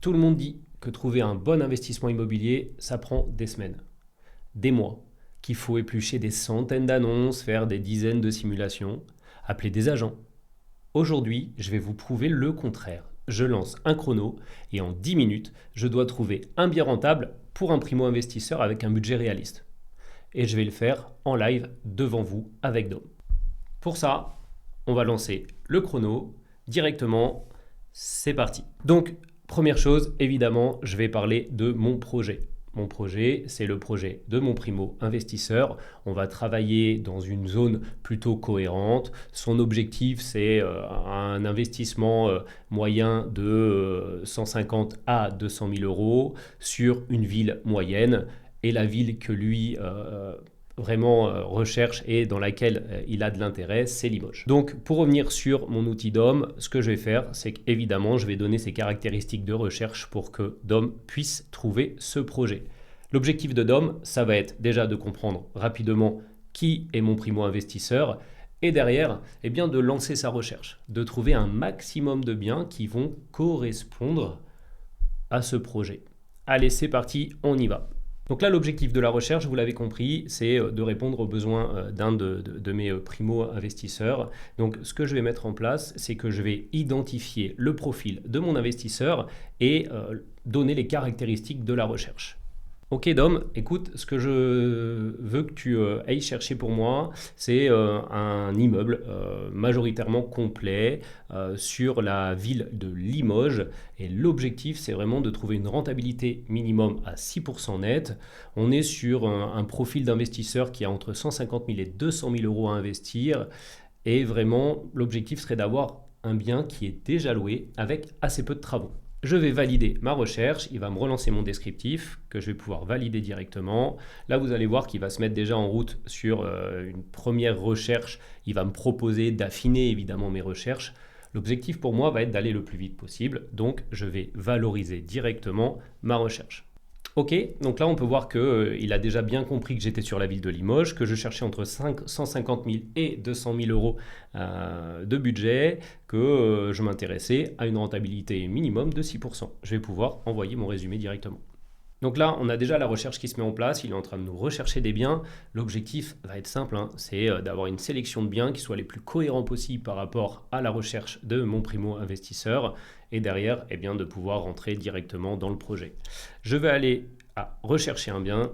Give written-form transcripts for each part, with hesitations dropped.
Tout le monde dit que trouver un bon investissement immobilier, ça prend des semaines, des mois, qu'il faut éplucher des centaines d'annonces, faire des dizaines de simulations, appeler des agents. Aujourd'hui, je vais vous prouver le contraire. Je lance un chrono et en 10 minutes, je dois trouver un bien rentable pour un primo-investisseur avec un budget réaliste. Et je vais le faire en live devant vous avec Dom. Pour ça, on va lancer le chrono directement. C'est parti. Donc, première chose, évidemment, je vais parler de mon projet. Mon projet, c'est le projet de mon primo-investisseur. On va travailler dans une zone plutôt cohérente. Son objectif, c'est un investissement moyen de 150 à 200 000 euros sur une ville moyenne. Et la ville que lui vraiment recherche et dans laquelle il a de l'intérêt, c'est Limoges. Donc pour revenir sur mon outil DOM, ce que je vais faire, c'est qu'évidemment, je vais donner ses caractéristiques de recherche pour que DOM puisse trouver ce projet. L'objectif de DOM, ça va être déjà de comprendre rapidement qui est mon primo-investisseur et derrière, eh bien, de lancer sa recherche, de trouver un maximum de biens qui vont correspondre à ce projet. Allez, c'est parti, on y va. Donc là, l'objectif de la recherche, vous l'avez compris, c'est de répondre aux besoins d'un de mes primo-investisseurs. Donc ce que je vais mettre en place, c'est que je vais identifier le profil de mon investisseur et donner les caractéristiques de la recherche. Ok Dom, écoute, ce que je veux que tu ailles chercher pour moi, c'est un immeuble majoritairement complet sur la ville de Limoges. Et l'objectif, c'est vraiment de trouver une rentabilité minimum à 6% net. On est sur un profil d'investisseur qui a entre 150 000 et 200 000 euros à investir. Et vraiment, l'objectif serait d'avoir un bien qui est déjà loué avec assez peu de travaux. Je vais valider ma recherche, il va me relancer mon descriptif que je vais pouvoir valider directement. Là, vous allez voir qu'il va se mettre déjà en route sur une première recherche. Il va me proposer d'affiner évidemment mes recherches. L'objectif pour moi va être d'aller le plus vite possible, donc je vais valoriser directement ma recherche. Ok, donc là on peut voir qu'il a déjà bien compris que j'étais sur la ville de Limoges, que je cherchais entre 150 000 et 200 000 euros de budget, que je m'intéressais à une rentabilité minimum de 6%. Je vais pouvoir envoyer mon résumé directement. Donc là, on a déjà la recherche qui se met en place, il est en train de nous rechercher des biens. L'objectif va être simple, c'est d'avoir une sélection de biens qui soit les plus cohérents possibles par rapport à la recherche de mon primo-investisseur et derrière, eh bien, de pouvoir rentrer directement dans le projet. Je vais aller à rechercher un bien.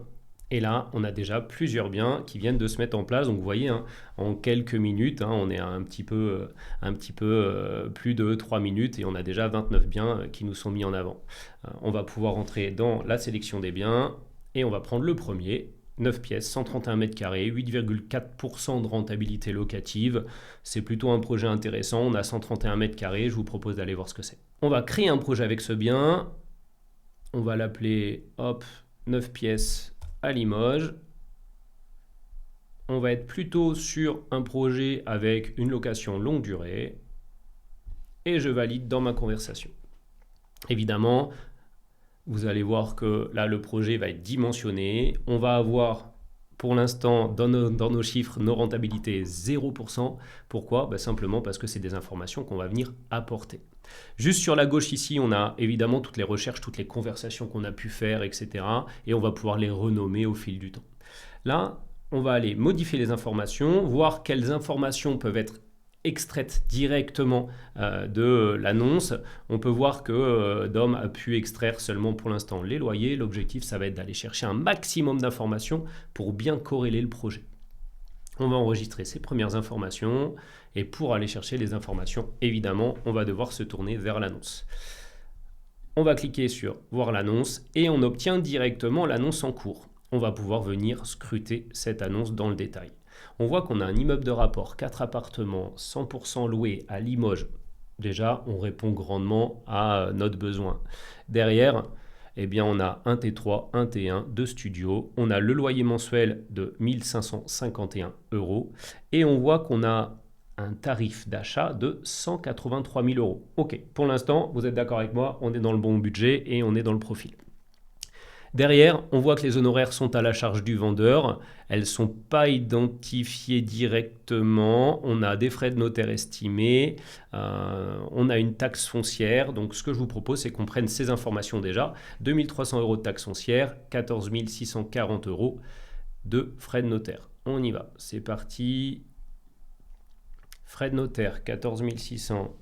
Et là, on a déjà plusieurs biens qui viennent de se mettre en place. Donc, vous voyez, en quelques minutes, on est à un petit peu plus de 3 minutes et on a déjà 29 biens qui nous sont mis en avant. On va pouvoir entrer dans la sélection des biens et on va prendre le premier. 9 pièces, 131 mètres carrés, 8,4% de rentabilité locative. C'est plutôt un projet intéressant. On a 131 mètres carrés. Je vous propose d'aller voir ce que c'est. On va créer un projet avec ce bien. On va l'appeler, 9 pièces à Limoges. On va être plutôt sur un projet avec une location longue durée. Et je valide dans ma conversation. Évidemment, vous allez voir que là, le projet va être dimensionné. On va avoir, pour l'instant, dans nos chiffres, nos rentabilités 0%. Pourquoi ? Simplement parce que c'est des informations qu'on va venir apporter. Juste sur la gauche ici, on a évidemment toutes les recherches, toutes les conversations qu'on a pu faire, etc. Et on va pouvoir les renommer au fil du temps. Là, on va aller modifier les informations, voir quelles informations peuvent être extraites directement de l'annonce. On peut voir que Dom a pu extraire seulement pour l'instant les loyers. L'objectif, ça va être d'aller chercher un maximum d'informations pour bien corréler le projet. On va enregistrer ces premières informations et pour aller chercher les informations, évidemment, on va devoir se tourner vers l'annonce. On va cliquer sur voir l'annonce et on obtient directement l'annonce en cours. On va pouvoir venir scruter cette annonce dans le détail. On voit qu'on a un immeuble de rapport, 4 appartements, 100% loués à Limoges. Déjà, on répond grandement à notre besoin. Derrière, eh bien, on a un T3, un T1, 2 studios. On a le loyer mensuel de 1 551 euros. Et on voit qu'on a un tarif d'achat de 183 000 euros. Ok, pour l'instant, vous êtes d'accord avec moi, on est dans le bon budget et on est dans le profil. Derrière, on voit que les honoraires sont à la charge du vendeur. Elles ne sont pas identifiées directement. On a des frais de notaire estimés. On a une taxe foncière. Donc, ce que je vous propose, c'est qu'on prenne ces informations déjà. 2 300 € de taxe foncière, 14 640 € de frais de notaire. On y va. C'est parti. Frais de notaire, 14 600.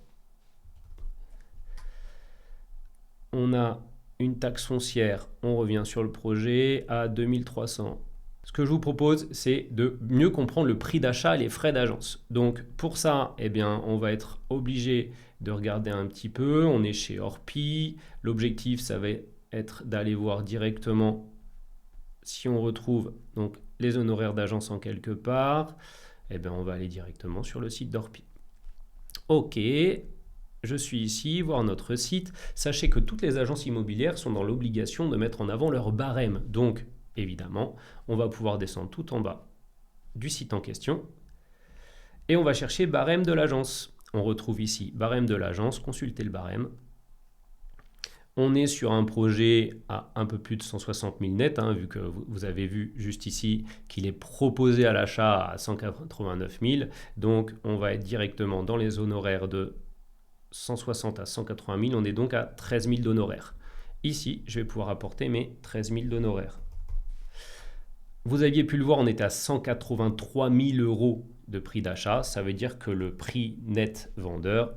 On a une taxe foncière, on revient sur le projet à 2300. Ce que je vous propose, c'est de mieux comprendre le prix d'achat et les frais d'agence. Donc pour ça, eh bien, on va être obligé de regarder un petit peu. On est chez Orpi. L'objectif, ça va être d'aller voir directement si on retrouve donc, les honoraires d'agence en quelque part. Eh bien, on va aller directement sur le site d'Orpi. OK. Je suis ici, voir notre site. Sachez que toutes les agences immobilières sont dans l'obligation de mettre en avant leur barème. Donc, évidemment, on va pouvoir descendre tout en bas du site en question et on va chercher barème de l'agence. On retrouve ici barème de l'agence, consultez le barème. On est sur un projet à un peu plus de 160 000 net, vu que vous avez vu juste ici qu'il est proposé à l'achat à 189 000. Donc, on va être directement dans les honoraires de 160 à 180 000, on est donc à 13 000 d'honoraires. Ici, je vais pouvoir apporter mes 13 000 d'honoraires. Vous aviez pu le voir, on était à 183 000 € de prix d'achat. Ça veut dire que le prix net vendeur,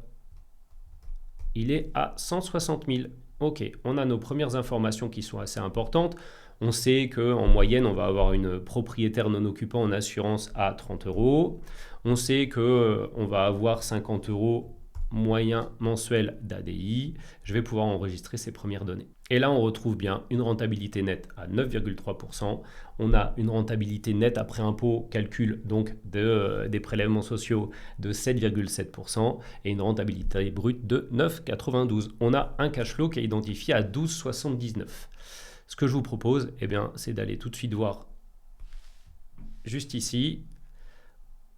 il est à 160 000. Ok, on a nos premières informations qui sont assez importantes. On sait qu'en moyenne, on va avoir une propriétaire non occupant en assurance à 30 €. On sait qu'on va avoir 50 € moyen mensuel d'ADI, je vais pouvoir enregistrer ces premières données. Et là, on retrouve bien une rentabilité nette à 9,3%. On a une rentabilité nette après impôt, calcul donc des prélèvements sociaux de 7,7% et une rentabilité brute de 9,92. On a un cash flow qui est identifié à 12,79. Ce que je vous propose, eh bien, c'est d'aller tout de suite voir juste ici.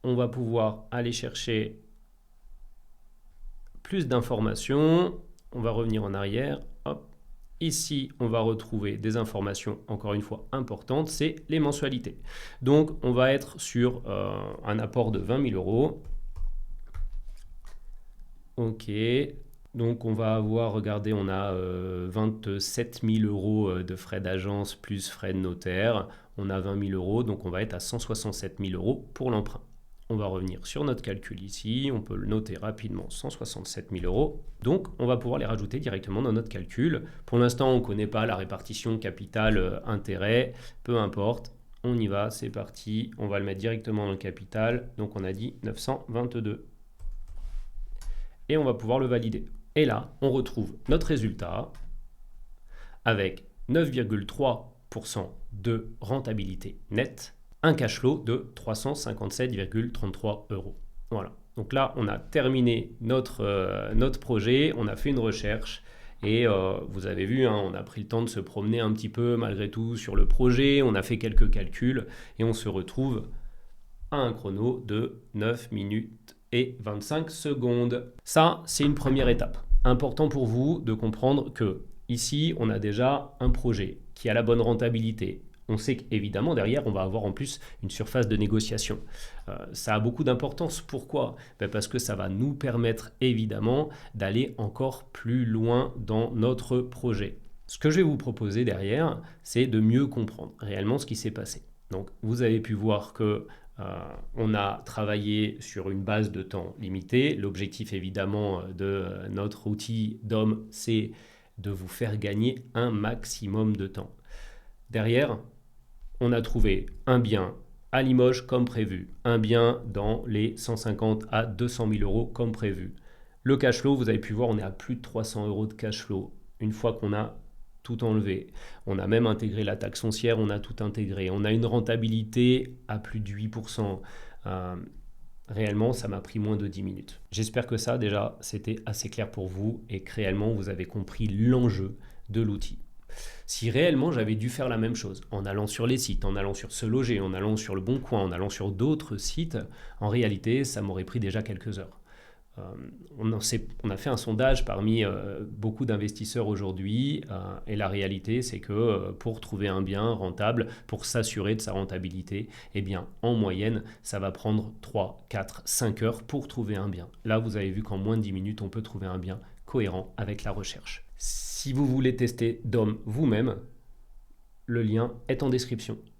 On va pouvoir aller chercher plus d'informations, on va revenir en arrière. Hop. Ici, on va retrouver des informations, encore une fois, importantes, c'est les mensualités. Donc, on va être sur un apport de 20 000 €. Ok. Donc, on va avoir, regardez, on a 27 000 € de frais d'agence plus frais de notaire. On a 20 000 €, donc on va être à 167 000 € pour l'emprunt. On va revenir sur notre calcul ici, on peut le noter rapidement, 167 000 €. Donc, on va pouvoir les rajouter directement dans notre calcul. Pour l'instant, on ne connaît pas la répartition capital-intérêt, peu importe. On y va, c'est parti. On va le mettre directement dans le capital. Donc, on a dit 922. Et on va pouvoir le valider. Et là, on retrouve notre résultat avec 9,3% de rentabilité nette. Un cash flow de 357,33 €. Voilà. Donc là, on a terminé notre projet, on a fait une recherche et vous avez vu, on a pris le temps de se promener un petit peu malgré tout sur le projet, on a fait quelques calculs et on se retrouve à un chrono de 9 minutes et 25 secondes. Ça, c'est une première étape. Important pour vous de comprendre que ici, on a déjà un projet qui a la bonne rentabilité. On sait qu'évidemment, derrière, on va avoir en plus une surface de négociation. Ça a beaucoup d'importance. Pourquoi ? Parce que ça va nous permettre, évidemment, d'aller encore plus loin dans notre projet. Ce que je vais vous proposer derrière, c'est de mieux comprendre réellement ce qui s'est passé. Donc, vous avez pu voir que on a travaillé sur une base de temps limitée. L'objectif, évidemment, de notre outil DOM, c'est de vous faire gagner un maximum de temps. Derrière, on a trouvé un bien à Limoges comme prévu, un bien dans les 150 à 200 000 € comme prévu. Le cash flow, vous avez pu voir, on est à plus de 300 € de cash flow une fois qu'on a tout enlevé. On a même intégré la taxe foncière, on a tout intégré. On a une rentabilité à plus de 8%. Réellement, ça m'a pris moins de 10 minutes. J'espère que ça, déjà, c'était assez clair pour vous et que réellement, vous avez compris l'enjeu de l'outil. Si réellement j'avais dû faire la même chose, en allant sur les sites, en allant sur Se Loger, en allant sur Le Bon Coin, en allant sur d'autres sites, en réalité, ça m'aurait pris déjà quelques heures. on a fait un sondage parmi beaucoup d'investisseurs aujourd'hui et la réalité c'est que pour trouver un bien rentable, pour s'assurer de sa rentabilité, eh bien en moyenne ça va prendre 3, 4, 5 heures pour trouver un bien. Là vous avez vu qu'en moins de 10 minutes on peut trouver un bien cohérent avec la recherche. Si vous voulez tester DOM vous-même, le lien est en description.